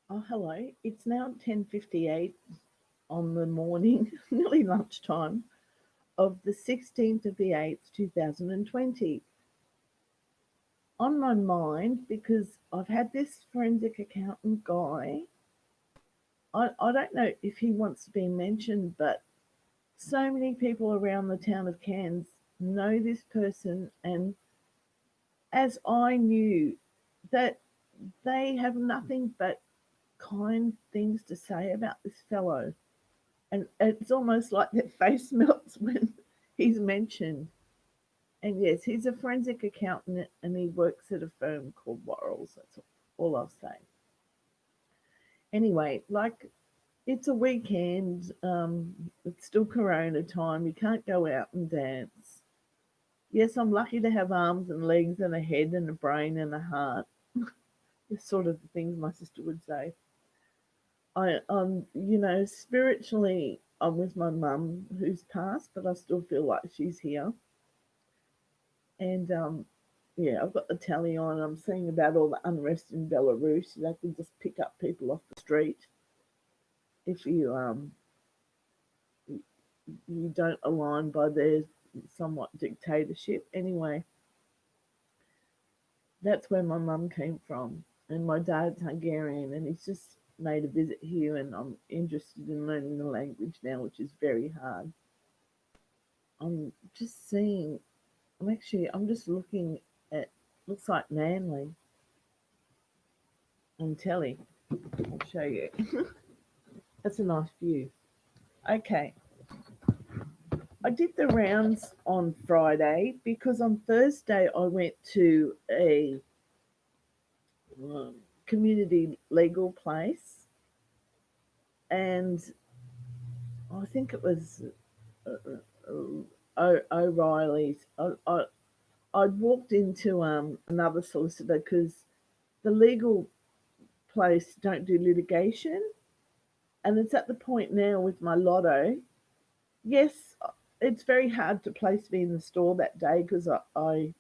Oh, hello. It's now 10:58 on the morning, nearly lunchtime, of the 16th of the 8th, 2020. On my mind, because I've had this forensic accountant guy, I don't know if he wants to be mentioned, but so many people around the town of Cairns know this person, and as I knew, that they have nothing but kind things to say about this fellow. And it's almost like their face melts when he's mentioned. And yes, he's a forensic accountant and he works at a firm called Worrells. That's all I'll say. Anyway, like it's a weekend. It's still Corona time. You can't go out and dance. Yes, I'm lucky to have arms and legs and a head and a brain and a heart. It's sort of the things my sister would say. Spiritually, I'm with my mum who's passed, but I still feel like she's here. And yeah, I've got the tally on. I'm seeing about all the unrest in Belarus. They can just pick up people off the street if you don't align by their somewhat dictatorship. Anyway, that's where my mum came from, and my dad's Hungarian, and he's just made a visit here, and I'm interested in learning the language now, which is very hard. I'm just seeing. I'm just looking at. Looks like Manly on telly. I'll show you. That's a nice view. Okay. I did the rounds on Friday because on Thursday I went to a community legal place, and I think it was O'Reilly's. I'd walked into another solicitor because the legal place don't do litigation, and it's at the point now with my lotto. Yes, it's very hard to place me in the store that day because I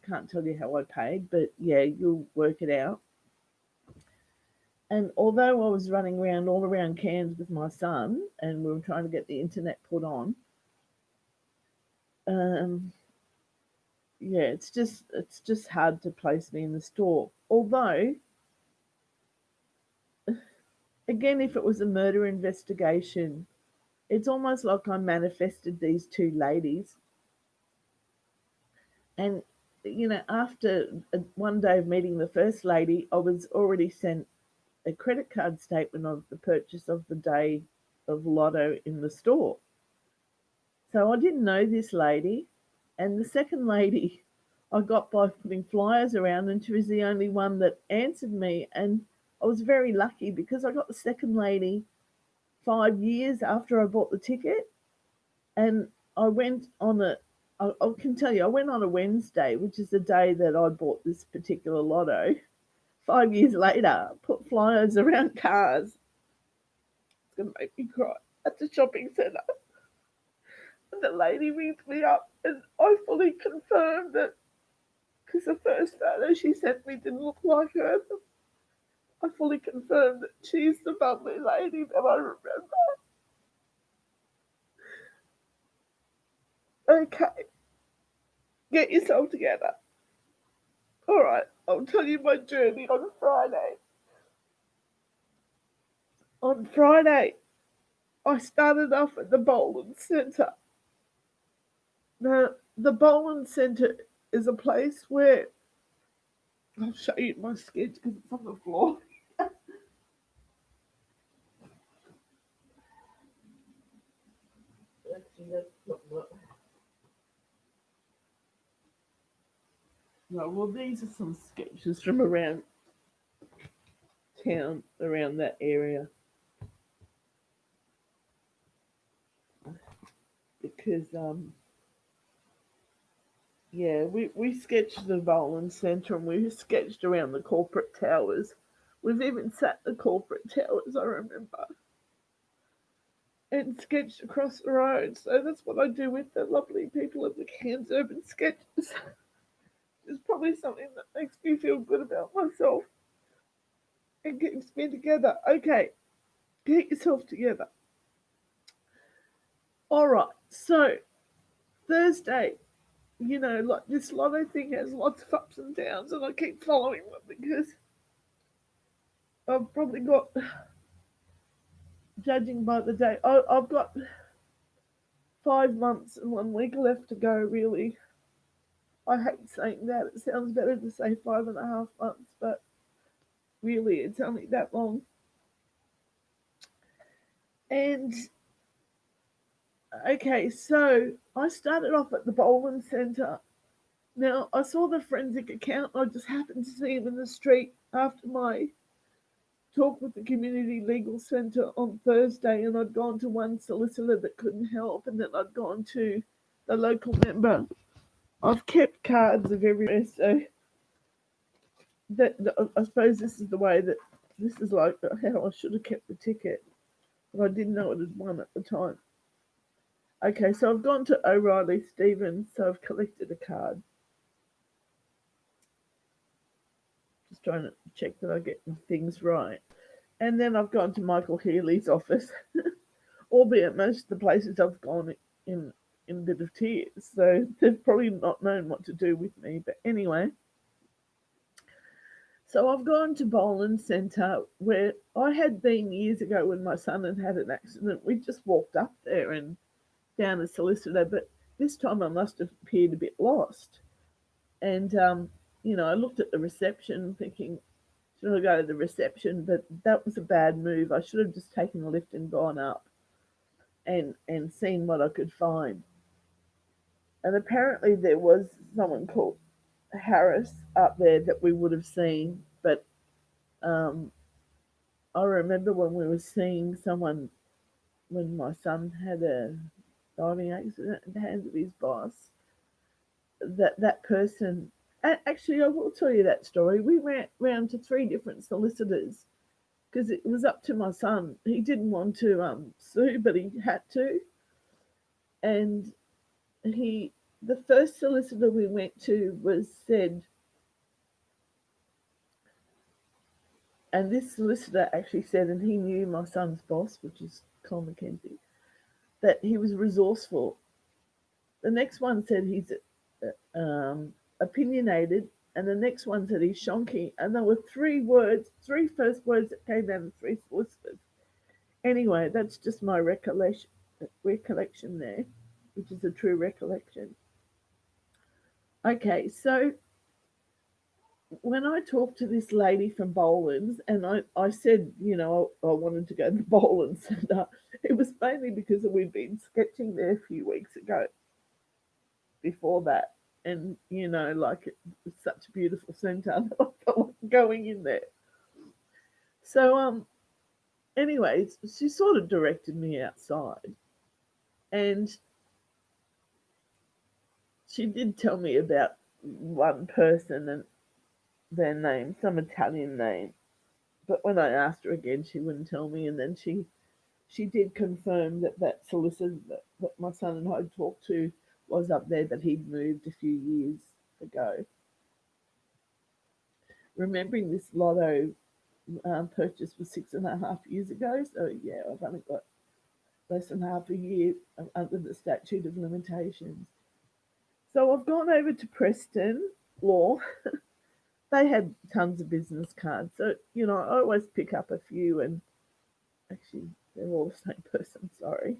can't tell you how I paid, but yeah, you'll work it out. And although I was running around all around Cairns with my son, and we were trying to get the internet put on, um, yeah, it's just hard to place me in the store. Although, again, if it was a murder investigation, it's almost like I manifested these two ladies. And after one day of meeting the first lady, I was already sent a credit card statement of the purchase of the day of lotto in the store. So I didn't know this lady. And the second lady I got by putting flyers around, and she was the only one that answered me. And I was very lucky because I got the second lady 5 years after I bought the ticket. And I went on I can tell you, I went on a Wednesday, which is the day that I bought this particular lotto. 5 years later, put flyers around cars. It's going to make me cry. At the shopping centre. And the lady rings me up, and I fully confirmed that because the first photo she sent me didn't look like her. I fully confirmed that she's the bubbly lady that I remember. Okay, get yourself together. All right, I'll tell you my journey on Friday. On Friday, I started off at the bowling centre. Now, the bowling centre is a place where I'll show you my sketch because it's on the floor. Actually, that's not what. No, well, these are some sketches from around town, around that area, because yeah, we sketched the bowling centre and we sketched around the corporate towers. We've even sat the corporate towers, I remember, and sketched across the road. So that's what I do with the lovely people of the Cairns Urban Sketches. It's probably something that makes me feel good about myself. and keeps me together. Okay, get yourself together. All right, so Thursday, like this lotto thing has lots of ups and downs, and I keep following them because I've probably got, judging by the day, I've got 5 months and 1 week left to go, really. I hate saying that. It sounds better to say 5.5 months, but really, it's only that long. And okay, so I started off at the bowling centre. Now, I saw the forensic account. I just happened to see him in the street after my talk with the community legal centre on Thursday, and I'd gone to one solicitor that couldn't help, and then I'd gone to the local member. I've kept cards of everywhere, so I suppose this is the way that this is like how I should have kept the ticket, but I didn't know it had won at the time. Okay, so I've gone to O'Reilly Stevens, so I've collected a card. Just trying to check that I get things right. And then I've gone to Michael Healy's office, albeit most of the places I've gone in a bit of tears. So they've probably not known what to do with me. But anyway, so I've gone to Boland Centre where I had been years ago when my son had an accident. We just walked up there and found a solicitor, but this time I must have appeared a bit lost. And, I looked at the reception thinking, should I go to the reception? But that was a bad move. I should have just taken a lift and gone up and seen what I could find. And apparently there was someone called Harris up there that we would have seen, but um, I remember when we were seeing someone when my son had a diving accident at the hands of his boss, that person. And actually, I will tell you that story. We went round to three different solicitors because it was up to my son. He didn't want to sue, but he had to. And he, the first solicitor we went to was said, and this solicitor actually said, and he knew my son's boss, which is Colin McKenzie, that he was resourceful. The next one said he's opinionated, and the next one said he's shonky. And there were three first words that came out of three solicitors. Anyway, that's just my recollection there, which is a true recollection. Okay, so when I talked to this lady from Boland's, and I said, I wanted to go to the Boland's, and it was mainly because we'd been sketching there a few weeks ago before that. And, like it was such a beautiful centre that I felt like going in there. So, anyways, she sort of directed me outside. And she did tell me about one person and their name, some Italian name. But when I asked her again, she wouldn't tell me. And then she did confirm that solicitor that my son and I had talked to was up there, but he'd moved a few years ago. Remembering this lotto purchase was 6.5 years ago, so yeah, I've only got less than half a year under the statute of limitations. So I've gone over to Preston Law. They had tons of business cards, so I always pick up a few, and actually they're all the same person. Sorry.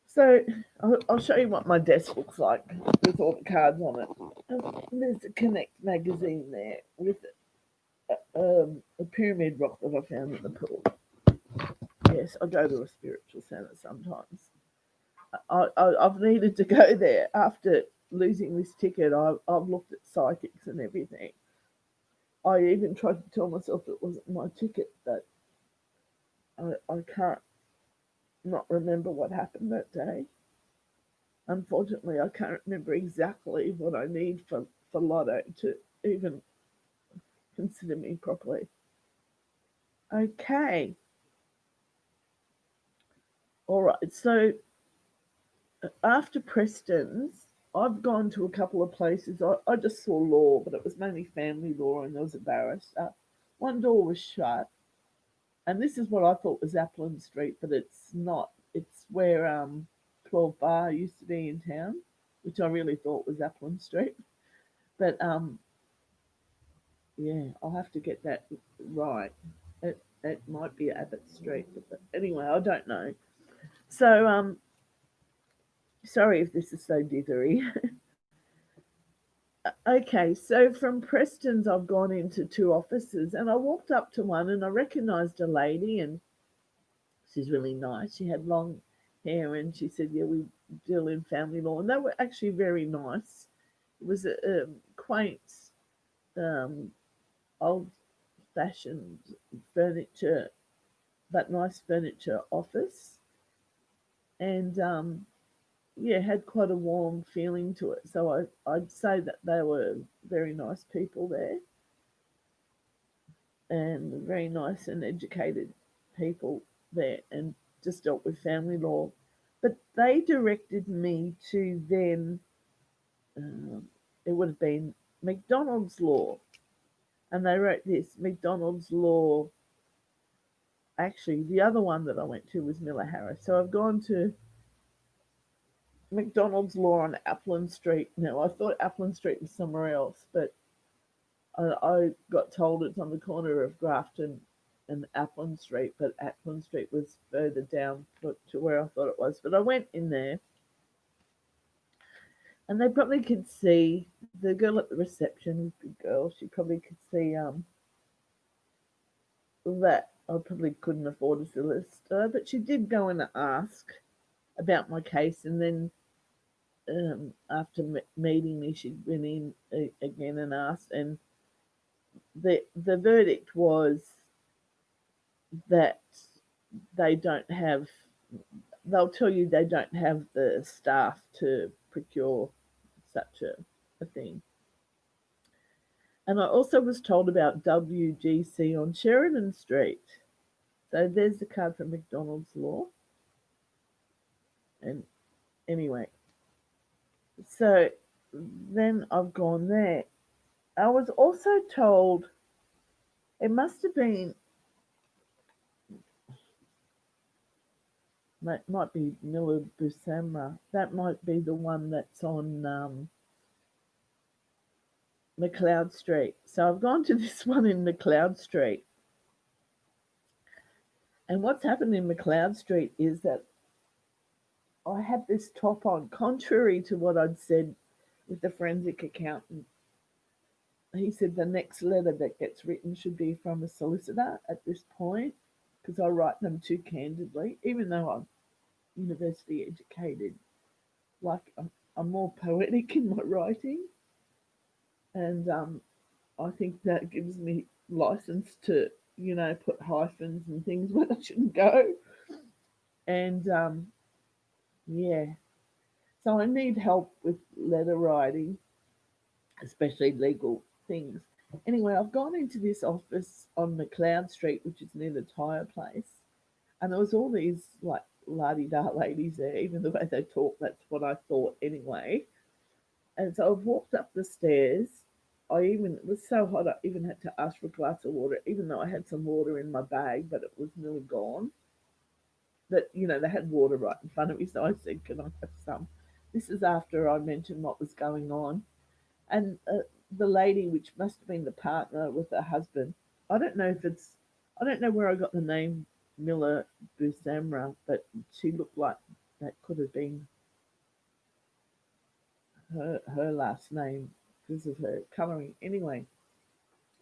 So I'll show you what my desk looks like with all the cards on it. And there's a Connect magazine there with a pyramid rock that I found in the pool. Yes, I go to a spiritual centre sometimes. I've needed to go there after losing this ticket. I've looked at psychics and everything. I even tried to tell myself it wasn't my ticket, but I can't not remember what happened that day. Unfortunately, I can't remember exactly what I need for Lotto to even consider me properly. Okay. All right. So after Preston's, I've gone to a couple of places. I just saw law, but it was mainly family law, and there was a barrister. One door was shut, and this is what I thought was Applin Street, but it's not. It's where 12 Bar used to be in town, which I really thought was Applin Street. But yeah, I'll have to get that right. It might be Abbott Street, but anyway, I don't know. So sorry if this is so dithery. Okay, so from Preston's, I've gone into two offices, and I walked up to one, and I recognised a lady, and she's really nice. She had long hair, and she said, "Yeah, we deal in family law," and they were actually very nice. It was a quaint, um, old-fashioned furniture, but nice furniture office, and yeah, had quite a warm feeling to it. So I'd say that they were very nice people there, and very nice and educated people there, and just dealt with family law. But they directed me to then, um, it would have been McDonald's law. And they wrote this McDonald's law. Actually, the other one that I went to was Miller Harris. So I've gone to McDonald's law on Applin Street. Now, I thought Applin Street was somewhere else, but I got told it's on the corner of Grafton and Applin Street, but Applin Street was further down to where I thought it was. But I went in there, and they probably could see the girl at the reception, big girl. She probably could see that I probably couldn't afford a solicitor, but she did go in and ask about my case, and then after meeting me, she went in again and asked, and the verdict was that they don't have, they'll tell you they don't have the staff to procure such a thing. And I also was told about WGC on Sheridan Street. So there's the card from McDonald's law. And anyway, so then I've gone there. I was also told it must have been, might be Miller Busamra. That might be the one that's on McLeod Street. So I've gone to this one in McLeod Street. And what's happened in McLeod Street is that I had this top on, contrary to what I'd said with the forensic accountant. He said the next letter that gets written should be from a solicitor at this point, because I write them too candidly, even though I'm university educated. Like I'm more poetic in my writing, and I think that gives me license to, put hyphens and things where I shouldn't go. And yeah, so I need help with letter writing, especially legal things. Anyway, I've gone into this office on McLeod Street, which is near the tyre place, and there was all these like la-di-da ladies there. Even the way they talk, that's what I thought anyway. And so I've walked up the stairs. It was so hot, I even had to ask for a glass of water, even though I had some water in my bag, but it was nearly gone. But, they had water right in front of me, so I said, "Can I have some?" This is after I mentioned what was going on. And the lady, which must have been the partner with her husband, I don't know if it's, I don't know where I got the name Miller Busamra, but she looked like that could have been her last name because of her colouring. Anyway,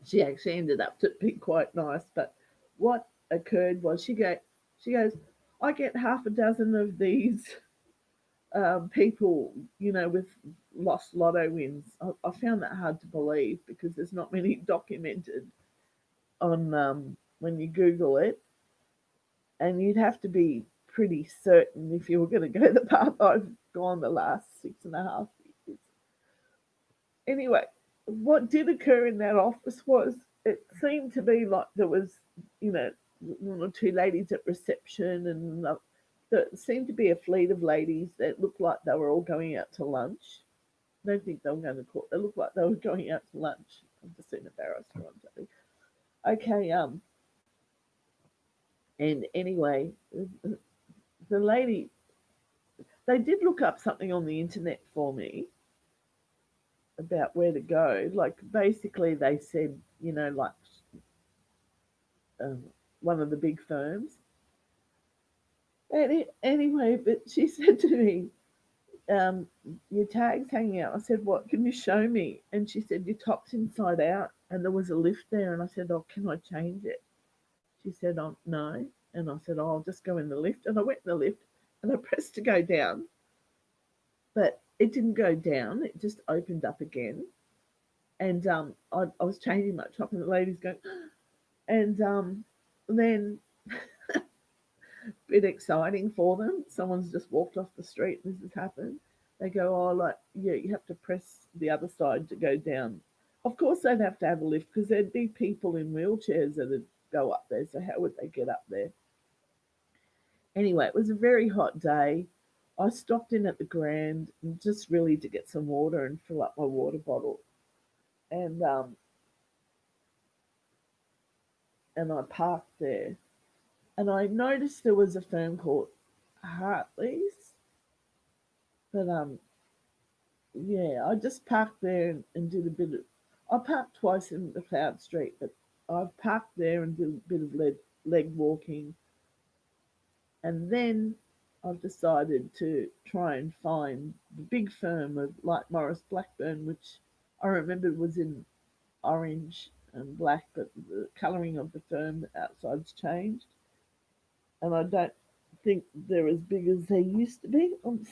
she actually ended up to be quite nice. But what occurred was she goes, "I get half a dozen of these people, with lost lotto wins." I found that hard to believe because there's not many documented on when you Google it, and you'd have to be pretty certain if you were going to go the path I've gone the last 6.5 years. Anyway, what did occur in that office was it seemed to be like there was, one or two ladies at reception, and there seemed to be a fleet of ladies that looked like they were all going out to lunch. I don't think they were going to court. They looked like they were going out to lunch. I'm just embarrassed, Ron. Okay, and anyway, the lady, they did look up something on the internet for me about where to go. Like basically, they said, like um, one of the big firms. Anyway, but she said to me, um, "Your tag's hanging out." I said, "What? Can you show me?" And she said, "Your top's inside out." And there was a lift there, and I said, "Oh, can I change it?" She said, "Oh, no." And I said, "Oh, I'll just go in the lift." And I went in the lift, and I pressed to go down, but it didn't go down. It just opened up again. And I was changing my top, and the lady's going, and then bit exciting for them. Someone's just walked off the street and this has happened. They go, oh, like, yeah, you have to press the other side to go down. Of course, they'd have to have a lift because there'd be people in wheelchairs that would go up there. So, how would they get up there? Anyway, it was a very hot day. I stopped in at the Grand just really to get some water and fill up my water bottle. And and I parked there. And I noticed there was a firm called Hartley's, but yeah, I just parked there and did a bit of. I parked twice in the Cloud Street, but I parked there and did a bit of leg walking, and then I've decided to try and find the big firm of like Morris Blackburn, which I remember was in orange and black, but the colouring of the firm outside's changed, and I don't think they're as big as they used to be. I'm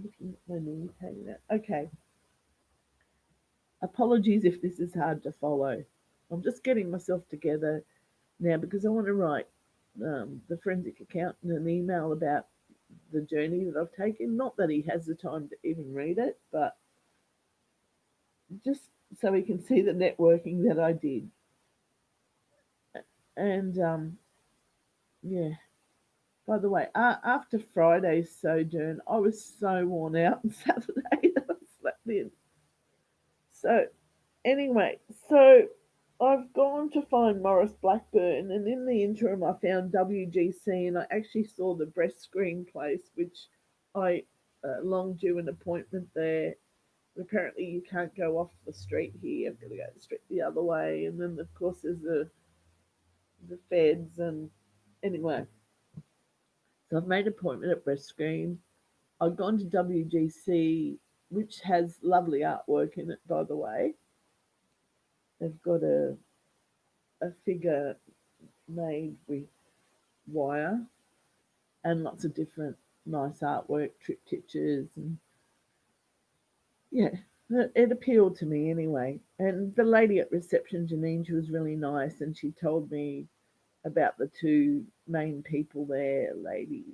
looking at my knee hanging out. Okay, apologies if this is hard to follow. I'm just getting myself together now because I want to write the forensic accountant an email about the journey that I've taken. Not that he has the time to even read it, but just so he can see the networking that I did. And yeah, by the way, after Friday's sojourn, I was so worn out on Saturday that I slept in. So anyway, so I've gone to find Morris Blackburn, and in the interim, I found WGC, and I actually saw the breast screen place, which I long due an appointment there. Apparently, you can't go off the street here. I've got to go the street the other way, and then of course there's the feds, and anyway, so I've made an appointment at breast screen. I've gone to WGC, which has lovely artwork in it, by the way. They've got a figure made with wire and lots of different nice artwork, triptychs, and yeah, it appealed to me anyway. And the lady at reception, Janine, she was really nice, and she told me about the two main people there, a lady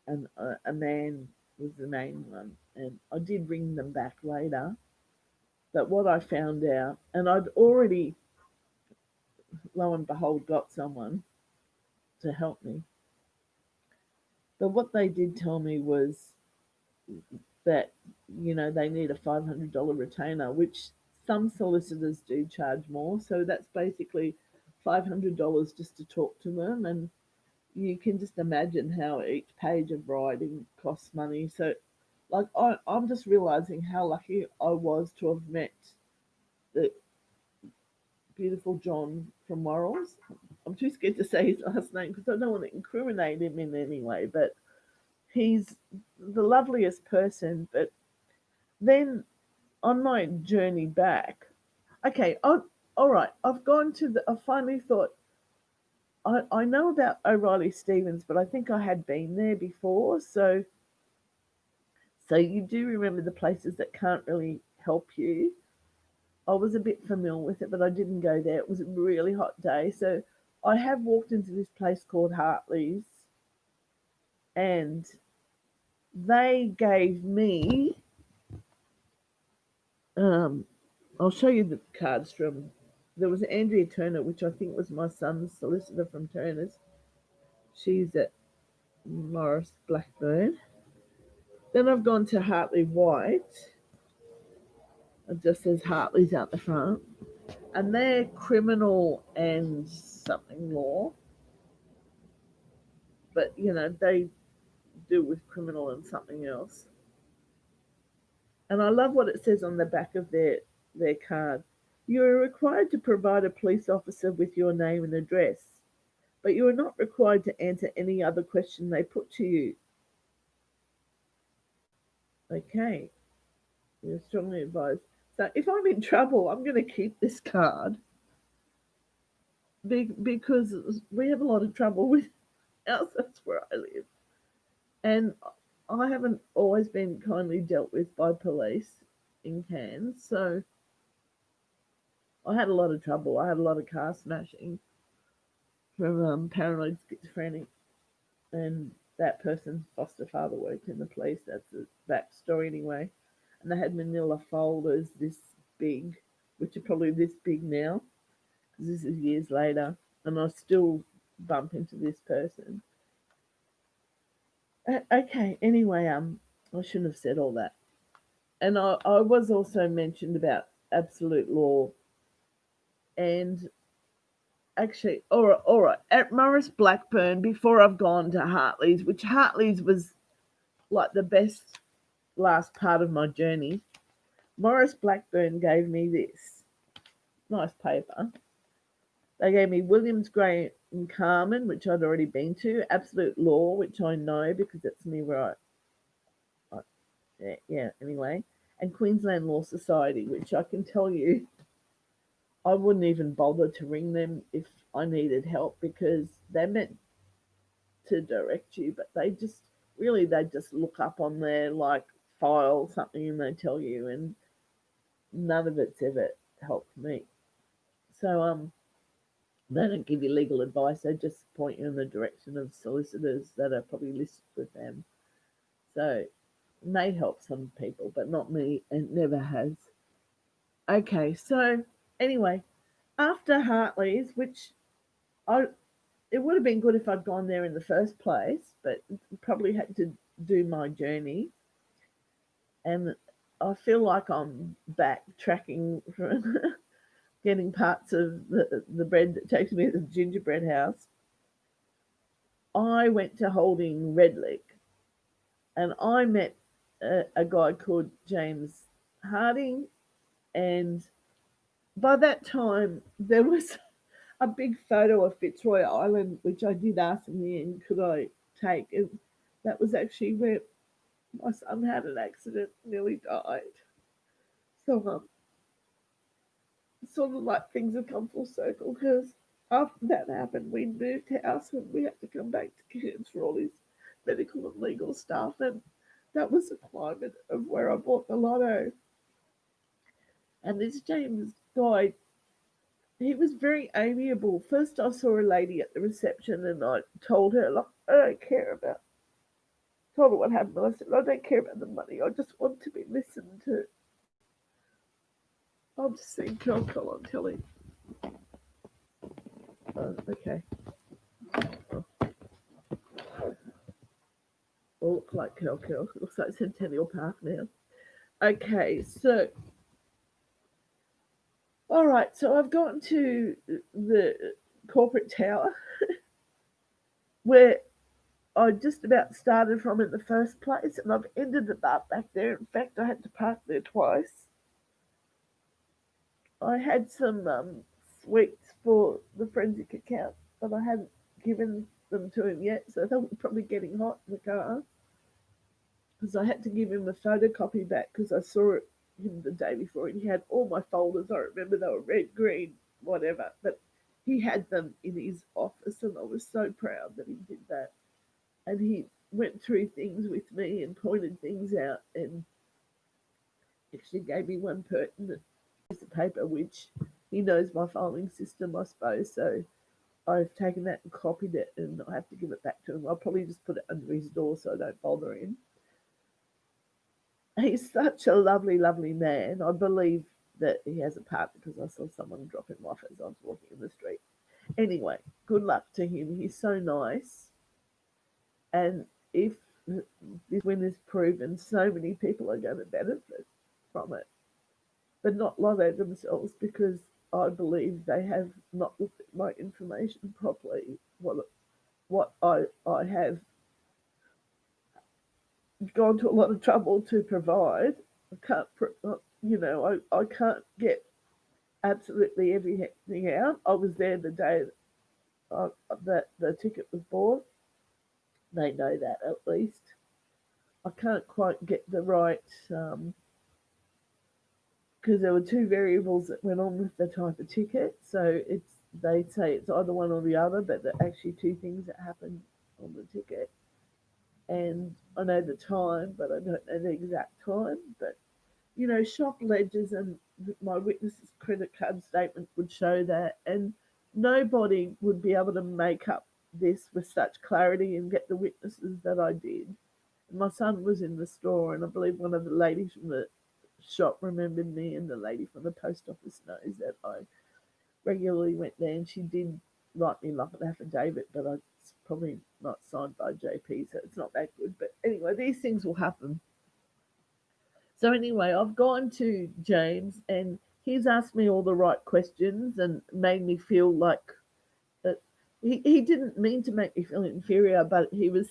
and a man was the main one. And I did ring them back later. But what I found out, and I'd already, lo and behold, got someone to help me. But what they did tell me was that they need a $500 retainer, which some solicitors do charge more. So that's basically $500 just to talk to them, and you can just imagine how each page of writing costs money. So, like, I'm just realizing how lucky I was to have met the beautiful John from Morals. I'm too scared to say his last name because I don't want to incriminate him in any way, but he's the loveliest person. But then on my journey back, okay, all right, I've gone to I finally thought, I know about O'Reilly Stevens, but I think I had been there before. So you do remember the places that can't really help you. I was a bit familiar with it, but I didn't go there. It was a really hot day. So I have walked into this place called Hartley's, and they gave me, um, I'll show you the cards from, there was Andrea Turner, which I think was my son's solicitor from Turner's. She's at Morris Blackburn. Then I've gone to Hartley White. It just says Hartley's out the front. and they're criminal and something law, but they do with criminal and something else. And I love what it says on the back of their card. You are required to provide a police officer with your name and address, but you are not required to answer any other question they put to you. Okay, you're strongly advised. So if I'm in trouble, I'm going to keep this card because we have a lot of trouble with house. That's where I live, and I haven't always been kindly dealt with by police in Cairns. So I had a lot of trouble. I had a lot of car smashing from paranoid schizophrenic, and that person's foster father worked in the police. That's the backstory anyway. And they had manila folders this big, which are probably this big now, because this is years later, and I still bump into this person. Okay, anyway, I shouldn't have said all that. And I was also mentioned about absolute law, and actually, all right, at Morris Blackburn, before I've gone to Hartley's, which Hartley's was like the best last part of my journey, Morris Blackburn gave me this nice paper. They gave me Williams, Gray and Carmen, which I'd already been to, Absolute Law, which I know because that's me where yeah, anyway, and Queensland Law Society, which I can tell you I wouldn't even bother to ring them if I needed help because they're meant to direct you, but they just look up on their like file something and they tell you, and none of it's ever helped me. So they don't give you legal advice, they just point you in the direction of solicitors that are probably listed with them. So it may help some people, but not me, and never has. Okay, so anyway, after Hartley's, which I it would have been good if I'd gone there in the first place, but probably had to do my journey. And I feel like I'm backtracking from getting parts of the bread that takes me to the gingerbread house. I went to Holding Redlick and I met a guy called James Harding. And by that time, there was a big photo of Fitzroy Island, which I did ask in the end, could I take? And that was actually where my son had an accident, nearly died. So sort of like things have come full circle because after that happened, we moved house and we had to come back to Cairns for all his medical and legal stuff. And that was the climate of where I bought the lotto. And this James guy, he was very amiable. First, I saw a lady at the reception and I told her, like, I don't care about, told her what happened. I said, I don't care about the money. I just want to be listened to. I'm just seeing Coco on telly. Okay. Oh, look like Coco. Looks like Centennial Park now. Okay, so all right, so I've gotten to the corporate tower where I just about started from in the first place, and I've ended up back there. In fact, I had to park there twice. I had some sweets for the forensic account, but I hadn't given them to him yet, so they were probably getting hot in the car. Because I had to give him a photocopy back because I saw him the day before and he had all my folders. I remember they were red, green, whatever, but he had them in his office and I was so proud that he did that. And he went through things with me and pointed things out and actually gave me one pertinent piece of paper, which he knows my filing system, I suppose. So I've taken that and copied it and I have to give it back to him. I'll probably just put it under his door so I don't bother him. He's such a lovely, lovely man. I believe that he has a partner because I saw someone drop him off as I was walking in the street. Anyway, good luck to him. He's so nice. And if this win is proven, so many people are going to benefit from it, but not Lotto themselves because I believe they have not looked at my information properly. What I have gone to a lot of trouble to provide. I can't, I can't get absolutely everything out. I was there the day that the ticket was bought. They know that at least. I can't quite get the right because there were two variables that went on with the type of ticket. So they say it's either one or the other, but there are actually two things that happened on the ticket. And I know the time, but I don't know the exact time. But shop ledgers and my witness's credit card statement would show that, and nobody would be able to make up this with such clarity and get the witnesses that I did. My son was in the store, and I believe one of the ladies from the shop remembered me, and the lady from the post office knows that I regularly went there, and she did write me like an affidavit, but it's probably not signed by JP, so it's not that good. But anyway, these things will happen. So anyway, I've gone to James, and he's asked me all the right questions and made me feel like that he didn't mean to make me feel inferior, but he was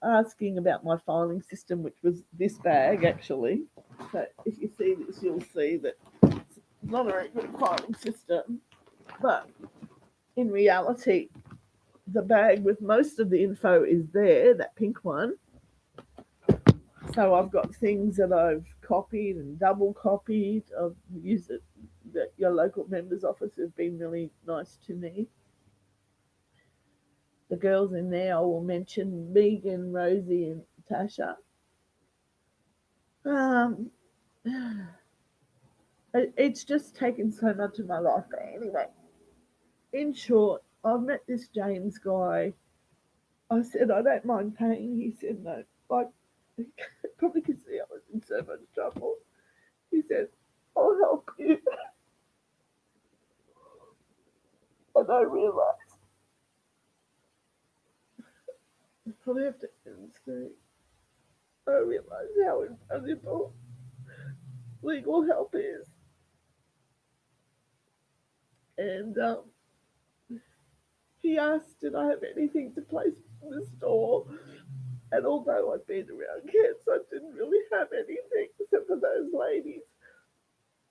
asking about my filing system, which was this bag actually. So if you see this, you'll see that it's not a very good filing system, but in reality, the bag with most of the info is there, that pink one. So I've got things that I've copied and double copied. I've used it. That your local members office have been really nice to me. The girls in there, I will mention Megan, Rosie, and Tasha. Um, it's just taken so much of my life. But anyway, in short, I've met this James guy. I said I don't mind paying. He said no. Like probably because I was in so much trouble. He said I'll help you, and I realised I probably have to end soon. I realised how invaluable legal help is, and he asked did I have anything to place in the store. And although I've been around kids, I didn't really have anything except for those ladies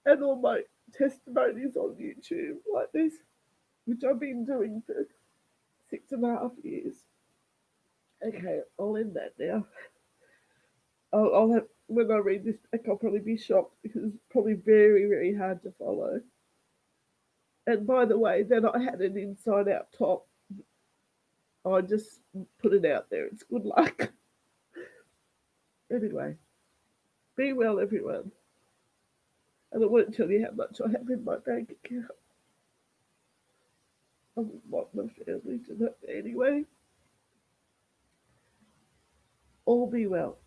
and all my testimonies on YouTube like this, which I've been doing for 6.5 years. Okay, I'll end that now. I'll have when I read this back, I'll probably be shocked because it's probably very, very hard to follow. And by the way, then I had an inside out top. I just put it out there. It's good luck. Anyway, be well, everyone. And I won't tell you how much I have in my bank account. I wouldn't want my family to know anyway. All be well.